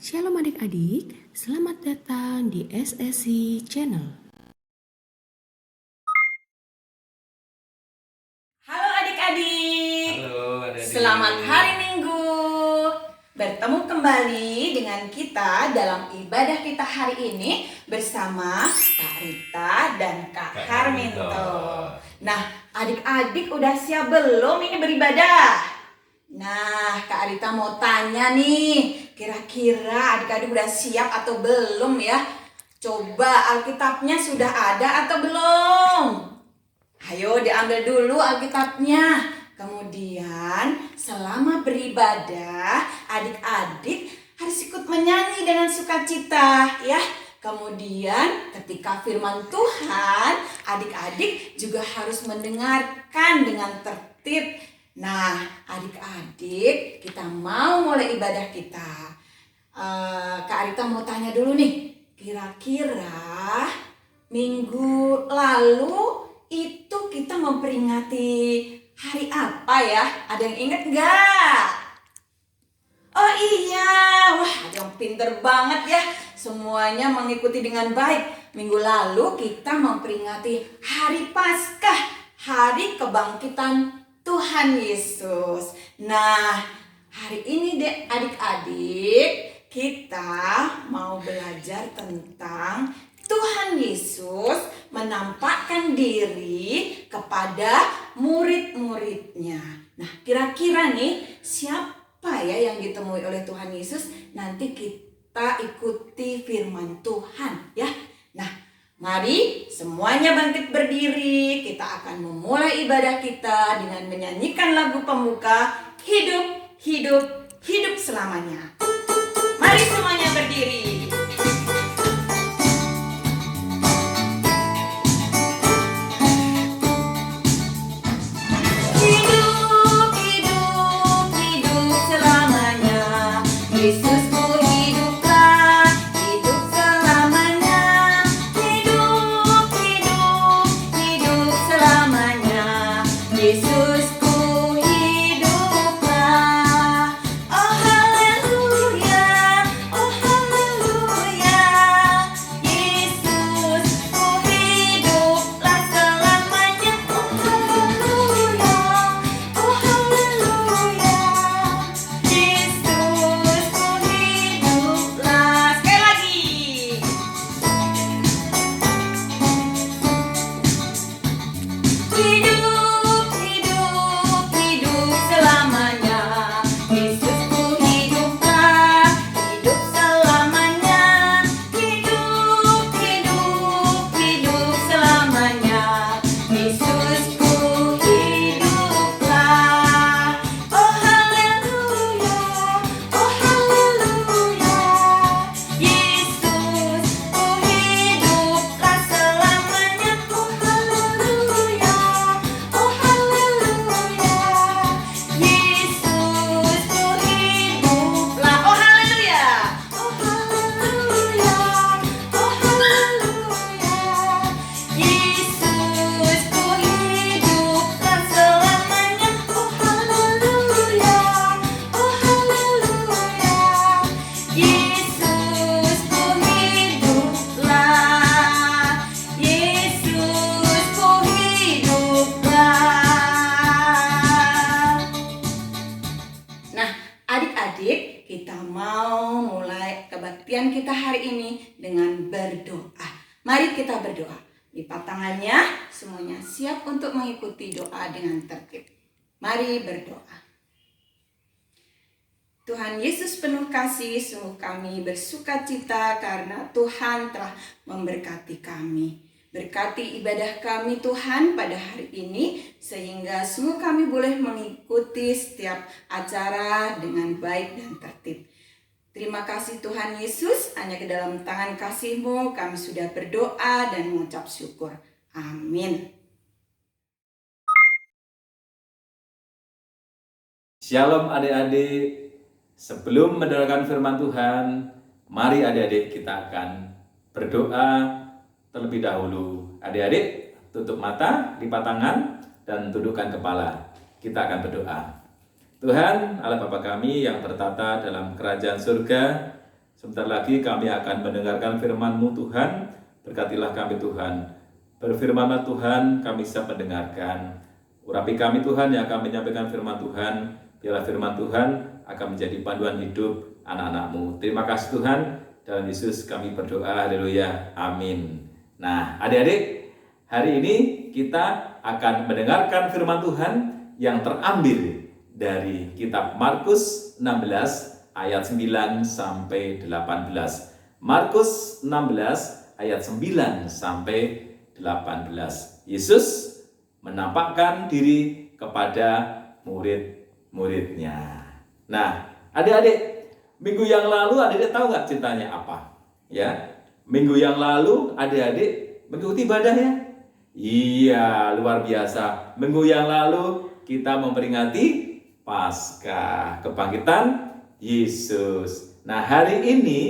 Shalom adik-adik, selamat datang di SSC Channel. Halo adik-adik. Halo adik-adik. Selamat hari Minggu. Bertemu kembali dengan kita dalam ibadah kita hari ini bersama Kak Rita dan Kak Harminto. Nah, adik-adik udah siap belum ini beribadah? Nah, Kak Rita mau tanya nih, kira-kira adik-adik udah siap atau belum ya? Coba Alkitabnya sudah ada atau belum? Ayo diambil dulu Alkitabnya. Kemudian selama beribadah, adik-adik harus ikut menyanyi dengan sukacita ya. Kemudian ketika firman Tuhan, adik-adik juga harus mendengarkan dengan tertib. Nah, adik-adik, kita mau mulai ibadah kita. Kak Arita mau tanya dulu nih, kira-kira minggu lalu itu kita memperingati hari apa ya? Ada yang ingat nggak? Oh iya, wah ada yang pinter banget ya. Semuanya mengikuti dengan baik. Minggu lalu kita memperingati hari Paskah, hari kebangkitan Tuhan Yesus. Nah, hari ini deh adik-adik, kita mau belajar tentang Tuhan Yesus menampakkan diri kepada murid-muridnya. Nah, kira-kira nih siapa ya yang ditemui oleh Tuhan Yesus? Nanti kita ikuti firman Tuhan ya. Nah, mari semuanya bangkit berdiri. Kita akan memulai ibadah kita dengan menyanyikan lagu pembuka Hidup, Hidup, Hidup Selamanya. Mari semuanya berdiri. Hidup, hidup, hidup selamanya. Yesusku hiduplah, hidup selamanya. Hidup, hidup, hidup selamanya. Yesusku hiduplah. Oh haleluya, oh haleluya. Yesusku hiduplah selamanya. Oh haleluya, oh haleluya. Yesusku hiduplah. Sekali lagi. Hidup, hidup, hidup selamanya. Yesusku hiduplah, hidup selamanya. Hidup, hidup, hidup selamanya. Yesusku hiduplah. Oh haleluya, oh haleluya. Yesusku hiduplah selamanya. Oh haleluya, oh haleluya. Yesusku hiduplah. Oh haleluya, oh haleluya, oh haleluya. Yesusku hiduplah selamanya. Oh haleluya, oh haleluya. Yesusku hiduplah. Yesusku hiduplah. Nah, adik-adik, kita mau mulai kebaktian kita hari ini dengan berdoa. Mari kita berdoa. Lipat tangannya, semuanya siap untuk mengikuti doa dengan tertib. Mari berdoa. Tuhan Yesus penuh kasih, sungguh kami bersuka cita karena Tuhan telah memberkati kami. Berkati ibadah kami Tuhan pada hari ini, sehingga sungguh kami boleh mengikuti setiap acara dengan baik dan tertib. Terima kasih Tuhan Yesus, hanya ke dalam tangan kasih-Mu kami sudah berdoa dan mengucap syukur. Amin. Shalom adik-adik. Sebelum mendengarkan firman Tuhan, mari adik-adik kita akan berdoa terlebih dahulu. Adik-adik, tutup mata, lipat tangan, dan tundukkan kepala. Kita akan berdoa. Tuhan, Allah Bapa kami yang tertata dalam kerajaan surga, Sebentar lagi kami akan mendengarkan firman-Mu Tuhan. Berkatilah kami Tuhan. Berfirmanlah Tuhan, kami siap mendengarkan. Urapi kami Tuhan yang akan menyampaikan firman Tuhan. Biarlah firman Tuhan akan menjadi panduan hidup anak-anak-Mu. Terima kasih Tuhan. Dalam Yesus kami berdoa. Haleluya. Amin. Nah, adik-adik, hari ini kita akan mendengarkan firman Tuhan yang terambil dari kitab Markus 16 ayat 9 sampai 18. Markus 16 ayat 9 sampai 18. Yesus menampakkan diri kepada murid-muridnya. Nah, adik-adik, minggu yang lalu adik-adik tahu nggak ceritanya apa? Ya, minggu yang lalu adik-adik mengikuti ibadah ya? Iya, luar biasa. Minggu yang lalu kita memperingati Paskah, kebangkitan Yesus. Nah, hari ini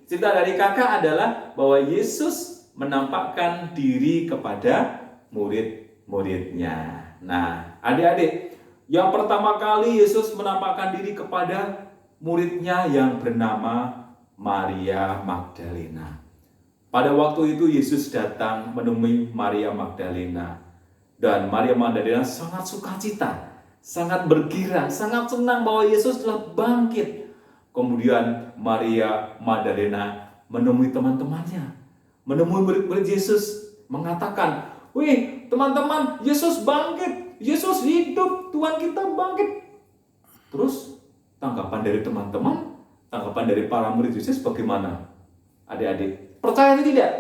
cerita dari kakak adalah bahwa Yesus menampakkan diri kepada murid-muridnya. Nah, adik-adik, yang pertama kali Yesus menampakkan diri kepada muridnya yang bernama Maria Magdalena. Pada waktu itu Yesus datang menemui Maria Magdalena. Dan Maria Magdalena sangat sukacita, sangat bergirang, sangat senang bahwa Yesus telah bangkit. Kemudian Maria Magdalena menemui teman-temannya, menemui murid-murid Yesus, mengatakan, "Wih, teman-teman, Yesus bangkit, Yesus hidup, Tuhan kita bangkit." Terus tanggapan dari teman-teman, tanggapan dari para murid Yesus bagaimana? Adik-adik, percaya atau tidak?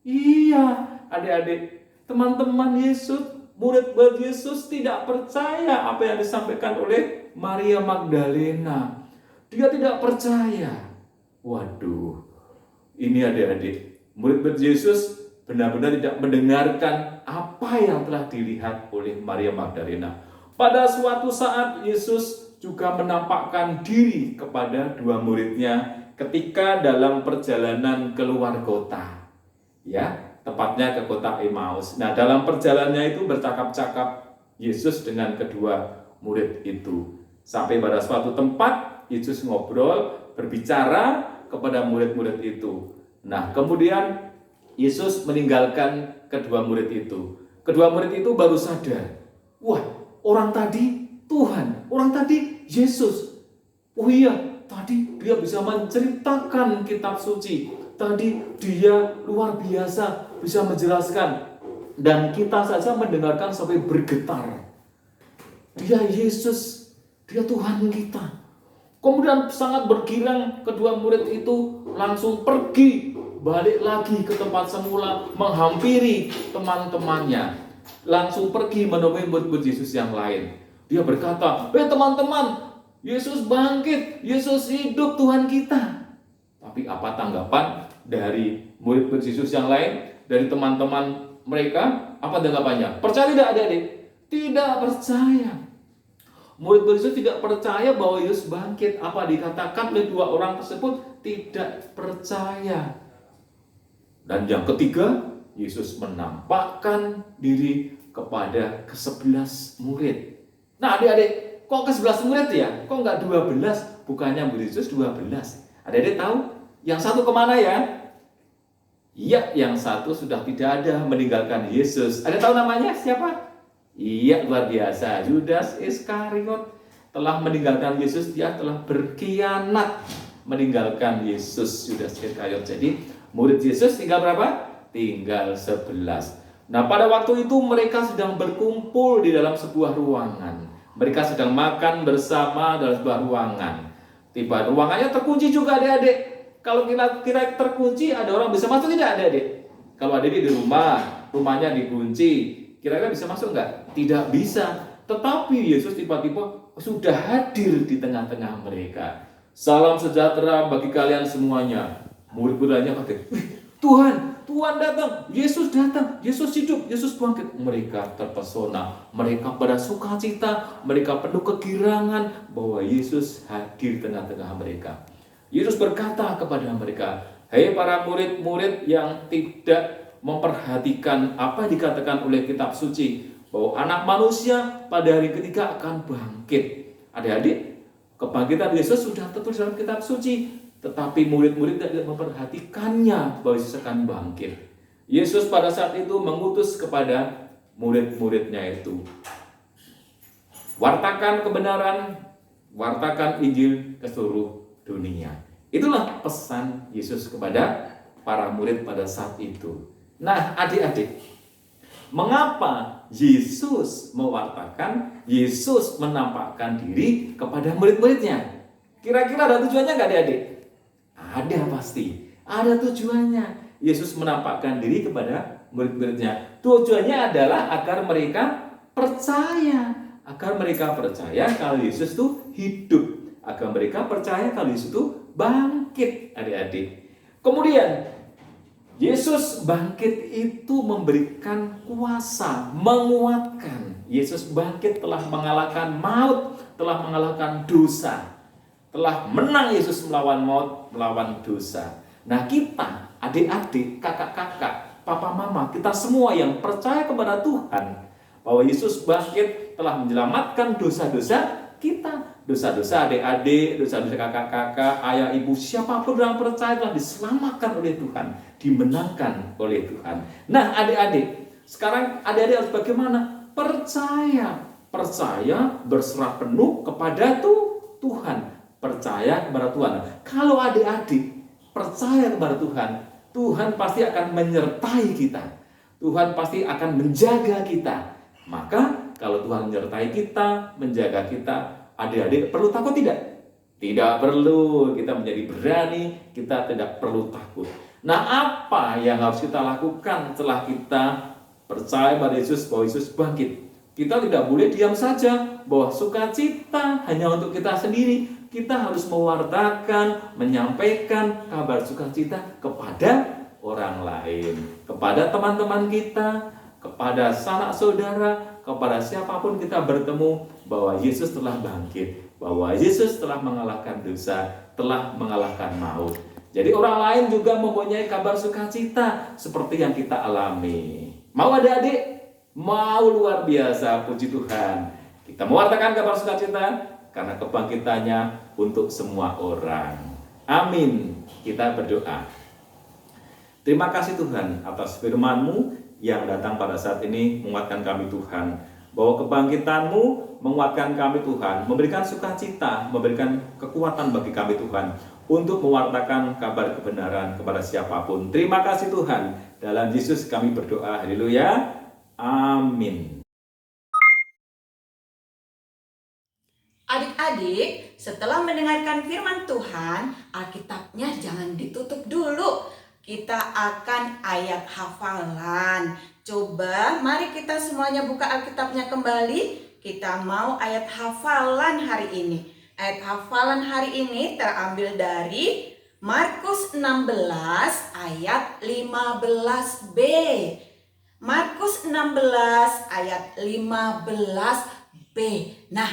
Iya, adik-adik, teman-teman Yesus, murid-murid Yesus tidak percaya apa yang disampaikan oleh Maria Magdalena. Dia tidak percaya. Waduh, ini adik-adik, murid-murid Yesus benar-benar tidak mendengarkan apa yang telah dilihat oleh Maria Magdalena. Pada suatu saat Yesus juga menampakkan diri kepada dua muridnya ketika dalam perjalanan keluar kota. Ya, tepatnya ke kota Emmaus. Nah, dalam perjalanannya itu bercakap-cakap Yesus dengan kedua murid itu. Sampai pada suatu tempat Yesus ngobrol, berbicara kepada murid-murid itu. Nah, kemudian Yesus meninggalkan kedua murid itu. Kedua murid itu baru sadar, wah, orang tadi Tuhan, orang tadi Yesus. Oh iya, tadi dia bisa menceritakan kitab suci. Tadi dia luar biasa bisa menjelaskan. Dan kita saja mendengarkan sampai bergetar. Dia Yesus, dia Tuhan kita. Kemudian sangat bergirang kedua murid itu langsung pergi, balik lagi ke tempat semula, menghampiri teman-temannya. Langsung pergi menemui murid-murid Yesus yang lain. Dia berkata, teman-teman, Yesus bangkit, Yesus hidup, Tuhan kita. Tapi apa tanggapan dari murid-murid Yesus yang lain, dari teman-teman mereka? Apa tanggapannya? Percaya tidak adik-adik? Tidak percaya. Murid-murid Yesus tidak percaya bahwa Yesus bangkit. Apa dikatakan oleh dua orang tersebut? Tidak percaya. Dan yang ketiga, Yesus menampakkan diri kepada ke-11 murid. Nah adik-adik, kok ke-11 murid ya? Kok enggak 12? Bukannya murid Yesus 12. Adik-adik tahu? Yang satu kemana ya? Iya, yang satu sudah tidak ada, meninggalkan Yesus. Ada tahu namanya siapa? Iya, luar biasa. Yudas Iskariot telah meninggalkan Yesus. Dia telah berkhianat meninggalkan Yesus. Yudas Iskariot. Jadi murid Yesus tinggal berapa? Tinggal 11. Nah, pada waktu itu mereka sedang berkumpul di dalam sebuah ruangan. Mereka sedang makan bersama dalam sebuah ruangan. Tiba ruangannya terkunci juga adik-adik. Kalau kira terkunci, ada orang bisa masuk tidak adik-adik? Kalau adik-adik di rumah, rumahnya dikunci, kira-kira bisa masuk enggak? Tidak bisa. Tetapi Yesus tiba-tiba sudah hadir di tengah-tengah mereka. Salam sejahtera bagi kalian semuanya. Murid-muridnya kaget. Tuhan datang, Yesus datang, Yesus hidup, Yesus bangkit. Mereka terpesona, mereka pada sukacita, mereka penuh kegirangan bahwa Yesus hadir di tengah-tengah mereka. Yesus berkata kepada mereka, "Hei para murid-murid yang tidak memperhatikan apa yang dikatakan oleh kitab suci, bahwa anak manusia pada hari ketiga akan bangkit." Adik-adik, kebangkitan Yesus sudah tertulis dalam kitab suci. Tetapi murid-murid tidak memperhatikannya bahwa Yesus akan bangkit. Yesus pada saat itu mengutus kepada murid-muridnya itu, wartakan kebenaran, wartakan Injil ke seluruh dunia. Itulah pesan Yesus kepada para murid pada saat itu. Nah, adik-adik, mengapa Yesus mewartakan, Yesus menampakkan diri kepada murid-muridnya? Kira-kira ada tujuannya nggak, adik-adik? Ada pasti, ada tujuannya. Yesus menampakkan diri kepada murid-muridnya. Tujuannya adalah agar mereka percaya. Agar mereka percaya kalau Yesus itu hidup. Agar mereka percaya kalau Yesus itu bangkit, adik-adik. Kemudian, Yesus bangkit itu memberikan kuasa, menguatkan. Yesus bangkit telah mengalahkan maut, telah mengalahkan dosa. Telah menang Yesus melawan maut, melawan dosa. Nah, kita, adik-adik, kakak-kakak, papa mama, kita semua yang percaya kepada Tuhan bahwa Yesus bangkit telah menyelamatkan dosa-dosa kita. Dosa-dosa adik-adik, dosa-dosa kakak-kakak, ayah ibu, siapapun yang percaya telah diselamatkan oleh Tuhan, dimenangkan oleh Tuhan. Nah, adik-adik, sekarang adik-adik harus bagaimana? Percaya berserah penuh kepada Tuhan. Percaya kepada Tuhan. Kalau adik-adik percaya kepada Tuhan, Tuhan pasti akan menyertai kita. Tuhan pasti akan menjaga kita. Maka kalau Tuhan menyertai kita, menjaga kita, adik-adik perlu takut tidak? Tidak perlu. Kita menjadi berani, kita tidak perlu takut. Nah, apa yang harus kita lakukan setelah kita percaya pada Yesus, bahwa Yesus bangkit? Kita tidak boleh diam saja bahwa sukacita hanya untuk kita sendiri. Kita harus mewartakan, menyampaikan kabar sukacita kepada orang lain, kepada teman-teman kita, kepada sanak saudara, kepada siapapun kita bertemu, bahwa Yesus telah bangkit, bahwa Yesus telah mengalahkan dosa, telah mengalahkan maut. Jadi orang lain juga mempunyai kabar sukacita seperti yang kita alami. Mau adik-adik? Mau luar biasa, puji Tuhan. Kita mewartakan kabar sukacita karena kebangkitannya untuk semua orang. Amin. Kita berdoa. Terima kasih Tuhan atas firman-Mu yang datang pada saat ini menguatkan kami Tuhan. Bahwa kebangkitan-Mu menguatkan kami Tuhan, memberikan sukacita, memberikan kekuatan bagi kami Tuhan untuk mewartakan kabar kebenaran kepada siapapun. Terima kasih Tuhan. Dalam Yesus kami berdoa. Haleluya. Amin. Adik-adik, setelah mendengarkan firman Tuhan, Alkitabnya jangan ditutup dulu. Kita akan ayat hafalan. Coba, mari kita semuanya buka Alkitabnya kembali. Kita mau ayat hafalan hari ini. Ayat hafalan hari ini terambil dari Markus 16 ayat 15b. Markus 16 ayat 15b. Nah,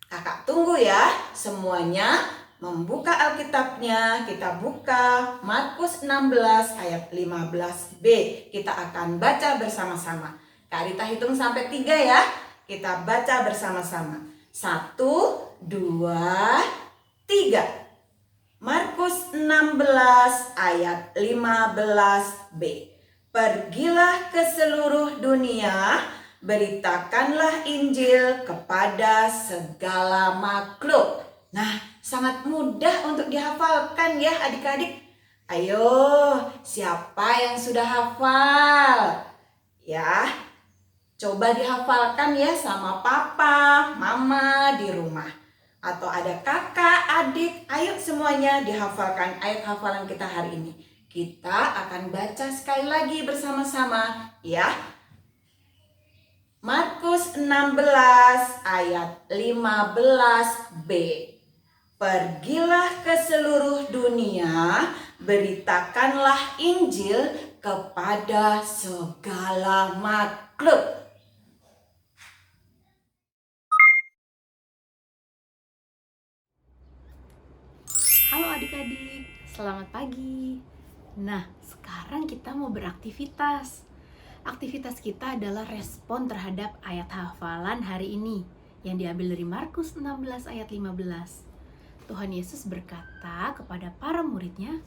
kakak tunggu ya, semuanya membuka Alkitabnya. Kita buka Markus 16 ayat 15b. Kita akan baca bersama-sama. Kak Rita hitung sampai 3 ya. Kita baca bersama-sama. 1, 2, 3. Markus 16 ayat 15b. Pergilah ke seluruh dunia, beritakanlah Injil kepada segala makhluk. Nah, sangat mudah untuk dihafalkan ya adik-adik. Ayo, siapa yang sudah hafal? Ya, coba dihafalkan ya sama papa, mama di rumah. Atau ada kakak, adik, ayo semuanya dihafalkan ayat hafalan kita hari ini. Kita akan baca sekali lagi bersama-sama ya. Markus 16 ayat 15b. Pergilah ke seluruh dunia, beritakanlah Injil kepada segala makhluk. Halo adik-adik, selamat pagi. Nah, sekarang kita mau beraktivitas. Aktivitas kita adalah respon terhadap ayat hafalan hari ini yang diambil dari Markus 16 ayat 15. Tuhan Yesus berkata kepada para muridnya,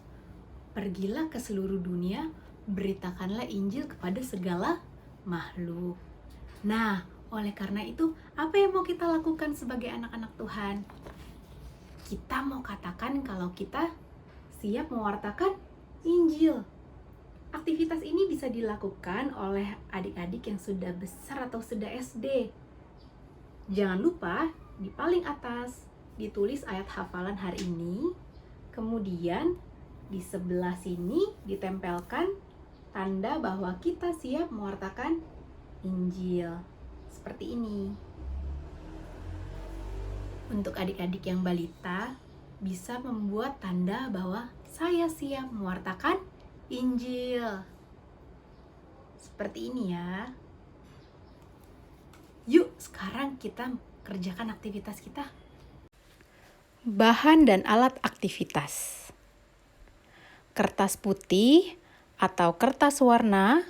"Pergilah ke seluruh dunia, beritakanlah Injil kepada segala makhluk." Nah, oleh karena itu, apa yang mau kita lakukan sebagai anak-anak Tuhan? Kita mau katakan kalau kita siap mewartakan Injil. Aktivitas ini bisa dilakukan oleh adik-adik yang sudah besar atau sudah SD. Jangan lupa, di paling atas ditulis ayat hafalan hari ini, kemudian di sebelah sini ditempelkan tanda bahwa kita siap mewartakan Injil. Seperti ini. Untuk adik-adik yang balita, bisa membuat tanda bahwa saya siap mewartakan Injil. Seperti ini ya. Yuk, sekarang kita kerjakan aktivitas kita. Bahan dan alat aktivitas. Kertas putih atau kertas warna,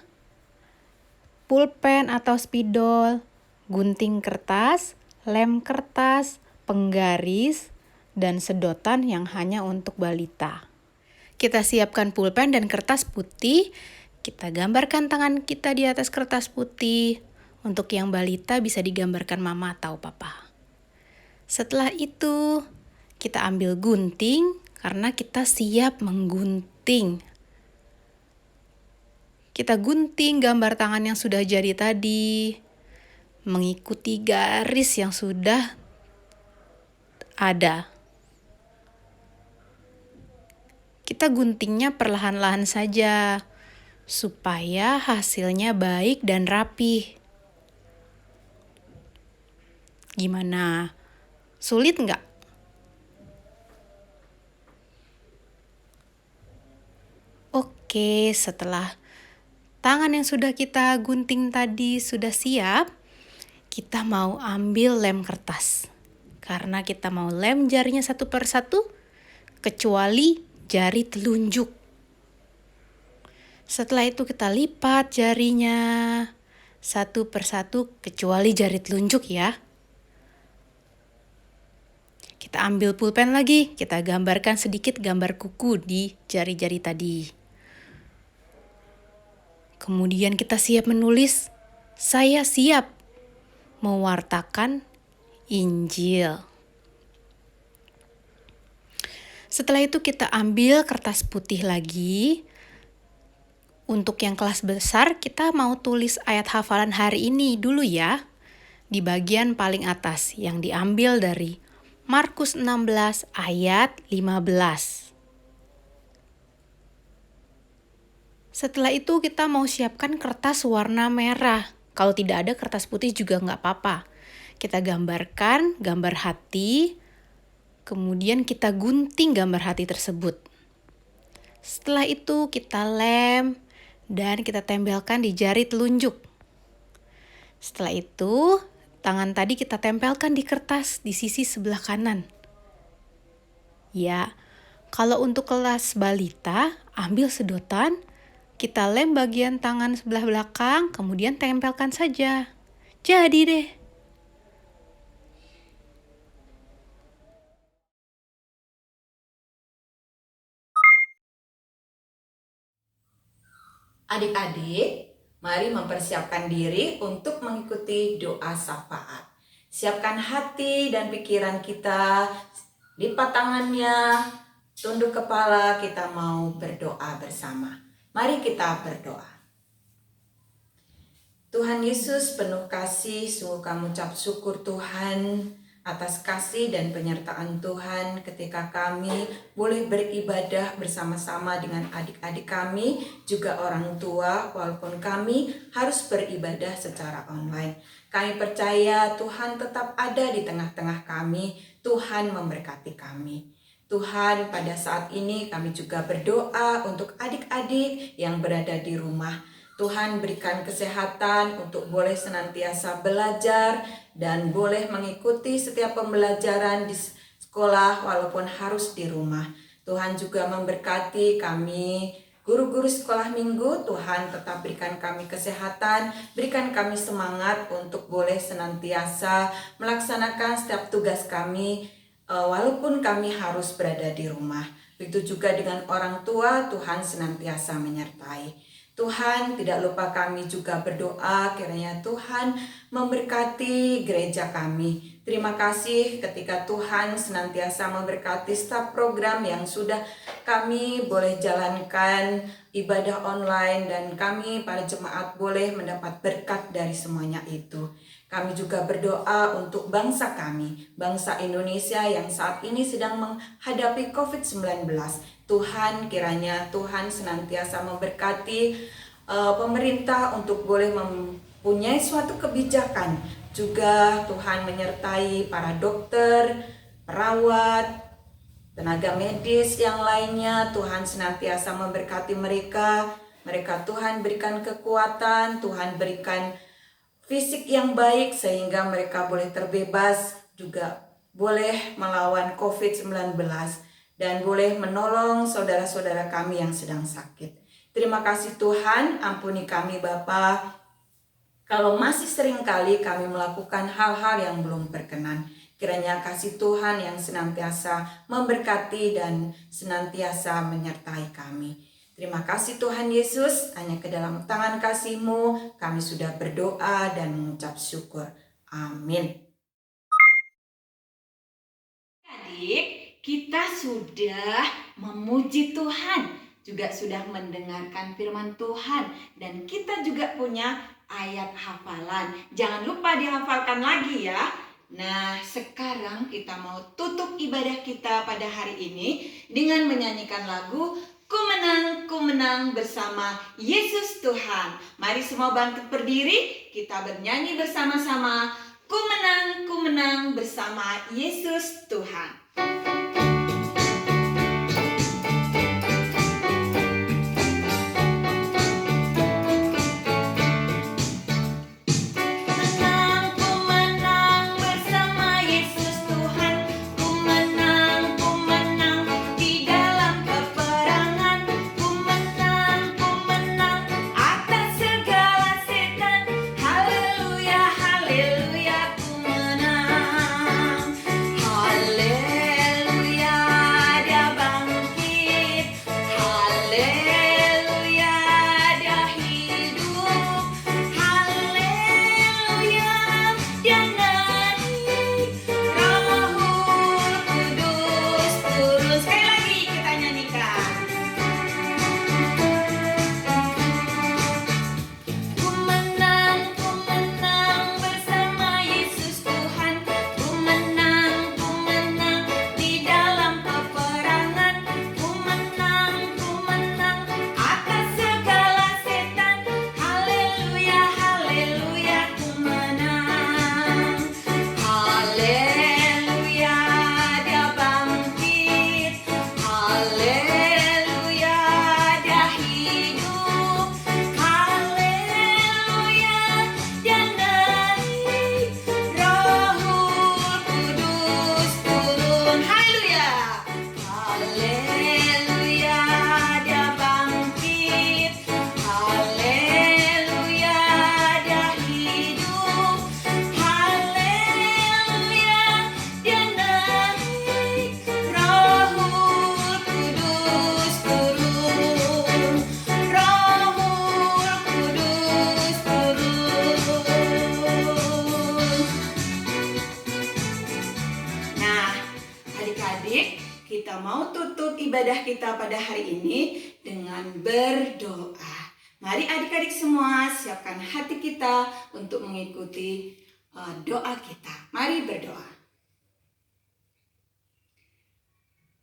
pulpen atau spidol, gunting kertas, lem kertas, penggaris, dan sedotan yang hanya untuk balita. Kita siapkan pulpen dan kertas putih, kita gambarkan tangan kita di atas kertas putih. Untuk yang balita bisa digambarkan mama atau papa. Setelah itu, kita ambil gunting karena kita siap menggunting. Kita gunting gambar tangan yang sudah jadi tadi, mengikuti garis yang sudah ada. Kita guntingnya perlahan-lahan saja, supaya hasilnya baik dan rapi. Gimana? Sulit nggak? Oke, setelah tangan yang sudah kita gunting tadi sudah siap, kita mau ambil lem kertas. Karena kita mau lem jarinya satu per satu, kecuali jari telunjuk. Setelah itu kita lipat jarinya satu per satu, kecuali jari telunjuk ya. Kita ambil pulpen lagi, kita gambarkan sedikit gambar kuku di jari-jari tadi. Kemudian kita siap menulis, saya siap mewartakan Injil. Setelah itu kita ambil kertas putih lagi. Untuk yang kelas besar, kita mau tulis ayat hafalan hari ini dulu ya. Di bagian paling atas yang diambil dari Markus 16 ayat 15. Setelah itu kita mau siapkan kertas warna merah. Kalau tidak ada kertas putih juga nggak apa-apa. Kita gambarkan gambar hati, kemudian kita gunting gambar hati tersebut. Setelah itu kita lem dan kita tempelkan di jari telunjuk. Setelah itu, tangan tadi kita tempelkan di kertas di sisi sebelah kanan. Ya, kalau untuk kelas balita, ambil sedotan, kita lem bagian tangan sebelah belakang, kemudian tempelkan saja. Jadi deh. Adik-adik, mari mempersiapkan diri untuk mengikuti doa syafaat. Siapkan hati dan pikiran kita, lipat tangannya, tunduk kepala, kita mau berdoa bersama. Mari kita berdoa. Tuhan Yesus penuh kasih, sungguh kami ucap syukur Tuhan atas kasih dan penyertaan Tuhan ketika kami boleh beribadah bersama-sama dengan adik-adik kami, juga orang tua, walaupun kami harus beribadah secara online. Kami percaya Tuhan tetap ada di tengah-tengah kami, Tuhan memberkati kami. Tuhan, pada saat ini kami juga berdoa untuk adik-adik yang berada di rumah. Tuhan berikan kesehatan untuk boleh senantiasa belajar dan boleh mengikuti setiap pembelajaran di sekolah walaupun harus di rumah. Tuhan juga memberkati kami guru-guru sekolah minggu. Tuhan tetap berikan kami kesehatan, berikan kami semangat untuk boleh senantiasa melaksanakan setiap tugas kami walaupun kami harus berada di rumah. Begitu juga dengan orang tua, Tuhan senantiasa menyertai. Tuhan tidak lupa kami juga berdoa kiranya Tuhan memberkati gereja kami. Terima kasih ketika Tuhan senantiasa memberkati setiap program yang sudah kami boleh jalankan ibadah online dan kami para jemaat boleh mendapat berkat dari semuanya itu. Kami juga berdoa untuk bangsa kami, bangsa Indonesia yang saat ini sedang menghadapi COVID-19. Tuhan, kiranya Tuhan senantiasa memberkati pemerintah untuk boleh mempunyai suatu kebijakan. Juga Tuhan menyertai para dokter, perawat, tenaga medis yang lainnya. Tuhan senantiasa memberkati mereka. Mereka Tuhan berikan kekuatan, Tuhan berikan fisik yang baik sehingga mereka boleh terbebas, juga boleh melawan COVID-19 dan boleh menolong saudara-saudara kami yang sedang sakit. Terima kasih Tuhan, ampuni kami Bapa kalau masih sering kali kami melakukan hal-hal yang belum berkenan. Kiranya kasih Tuhan yang senantiasa memberkati dan senantiasa menyertai kami. Terima kasih Tuhan Yesus, hanya ke dalam tangan kasih-Mu kami sudah berdoa dan mengucap syukur. Amin. Adik, kita sudah memuji Tuhan, juga sudah mendengarkan firman Tuhan, dan kita juga punya ayat hafalan. Jangan lupa dihafalkan lagi ya. Nah, sekarang kita mau tutup ibadah kita pada hari ini dengan menyanyikan lagu Ku menang bersama Yesus Tuhan. Mari semua bangkit berdiri, kita bernyanyi bersama-sama. Ku menang bersama Yesus Tuhan. Kita mau tutup ibadah kita pada hari ini dengan berdoa. Mari adik-adik semua siapkan hati kita untuk mengikuti doa kita. Mari berdoa.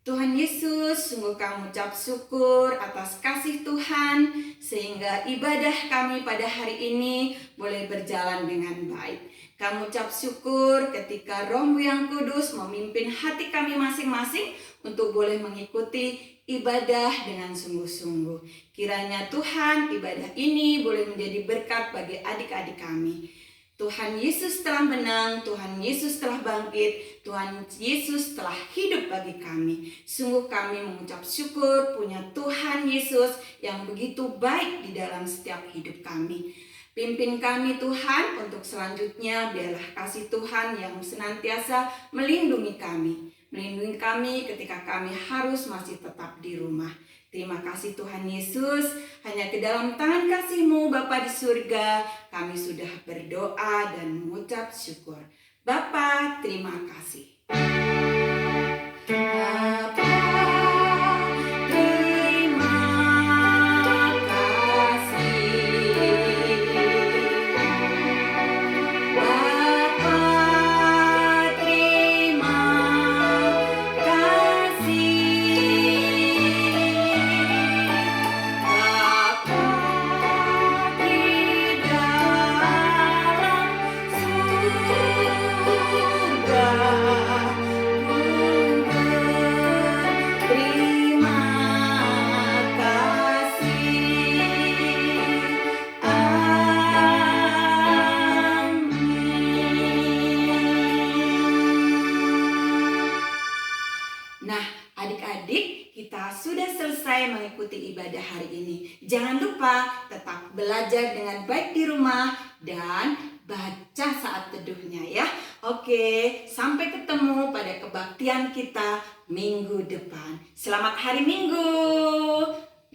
Tuhan Yesus, sungguh kami ucap syukur atas kasih Tuhan sehingga ibadah kami pada hari ini boleh berjalan dengan baik. Kami ucap syukur ketika Roh-Mu yang Kudus memimpin hati kami masing-masing untuk boleh mengikuti ibadah dengan sungguh-sungguh. Kiranya Tuhan, ibadah ini boleh menjadi berkat bagi adik-adik kami. Tuhan Yesus telah menang, Tuhan Yesus telah bangkit, Tuhan Yesus telah hidup bagi kami. Sungguh kami mengucap syukur punya Tuhan Yesus yang begitu baik di dalam setiap hidup kami. Pimpin kami Tuhan untuk selanjutnya, biarlah kasih Tuhan yang senantiasa melindungi kami. melindungi kami ketika kami harus masih tetap di rumah. Terima kasih Tuhan Yesus, hanya ke dalam tangan kasih-Mu Bapa di surga, kami sudah berdoa dan mengucap syukur. Bapa, terima kasih. Bapa, terima kasih. Bapa, terima kasih. Bapa di dalam surga, terima kasih. Amin. Nah, adik-adik, kita sudah selesai mengikuti ibadah hari ini. Jangan lupa tetap belajar dengan baik di rumah dan baca saat teduhnya ya. Oke, sampai ketemu pada kebaktian kita minggu depan. Selamat hari Minggu.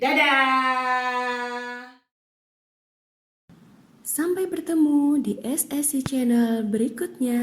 Dadah. Sampai bertemu di SSC Channel berikutnya.